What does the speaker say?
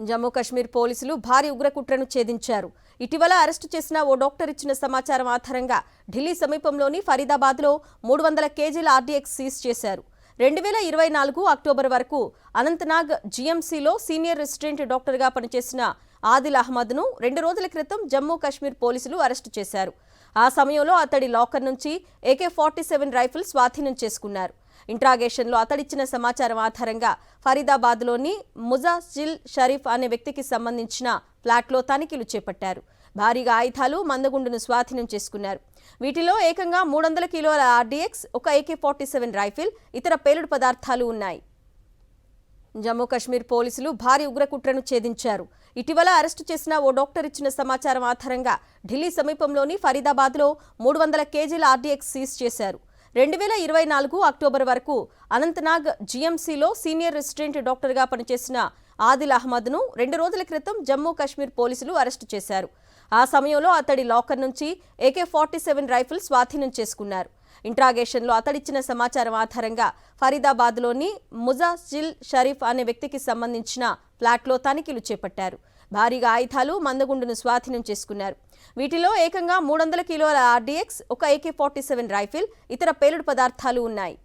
జమ్మూ కాశ్మీర్ పోలీసులు భారీ ఉగ్రకుట్రను ఛేదించారు. ఇటీవల అరెస్టు చేసిన ఓ డాక్టర్ ఇచ్చిన సమాచారం ఆధారంగా ఢిల్లీ సమీపంలోని ఫరీదాబాద్లో 300 కేజీల ఆర్డీఎక్స్ సీజ్ చేశారు. 2024 అక్టోబర్ వరకు అనంతనాగ్ జీఎంసీలో సీనియర్ రెసిడెంట్ డాక్టర్గా పనిచేసిన ఆదిల్ అహ్మద్ను 2 రోజుల క్రితం జమ్మూ కాశ్మీర్ పోలీసులు అరెస్టు చేశారు. ఆ సమయంలో అతడి లాకర్ నుంచి AK-47 రైఫిల్ స్వాధీనం చేసుకున్నారు. ఇంట్రాగేషన్లో అతడిచ్చిన సమాచారం ఆధారంగా ఫరీదాబాద్లోని ముజాజిల్ షరీఫ్ అనే వ్యక్తికి సంబంధించిన ఫ్లాట్లో తనిఖీలు చేపట్టారు. భారీగా ఆయుధాలు, మందగుండును స్వాధీనం చేసుకున్నారు. వీటిలో ఏకంగా 300 కిలోల ఆర్డీఎక్స్, ఒక AK-47 రైఫిల్, ఇతర పేలుడు పదార్థాలు ఉన్నాయి. జమ్మూ కాశ్మీర్ పోలీసులు భారీ ఉగ్రకుట్రను ఛేదించారు. ఇటీవల అరెస్టు చేసిన ఓ డాక్టర్ ఇచ్చిన సమాచారం ఆధారంగా ఢిల్లీ సమీపంలోని ఫరీదాబాద్లో 300 కేజీల ఆర్డీఎక్స్ సీజ్ చేశారు. 2024 అక్టోబర్ వరకు అనంతనాగ్ జీఎంసీలో సీనియర్ రెసిడెంట్ డాక్టర్గా పనిచేసిన ఆదిల్ అహ్మద్ను 2 రోజుల క్రితం జమ్మూ కాశ్మీర్ పోలీసులు అరెస్టు చేశారు. ఆ సమయంలో అతడి లాకర్ నుంచి AK-47 రైఫిల్ స్వాధీనం చేసుకున్నారు. ఇంట్రాగేషన్లో అతడిచ్చిన సమాచారం ఆధారంగా ఫరీదాబాద్లోని ముజాజిల్ షరీఫ్ అనే వ్యక్తికి సంబంధించిన ఫ్లాట్లో తనిఖీలు చేపట్టారు. భారీగా ఆయుధాలు, మందగుండును స్వాధీనం చేసుకున్నారు. వీటిలో ఏకంగా 300 కిలోల ఆర్డీఎక్స్, ఒక AK-47 రైఫిల్, ఇతర పేలుడు పదార్థాలు ఉన్నాయి.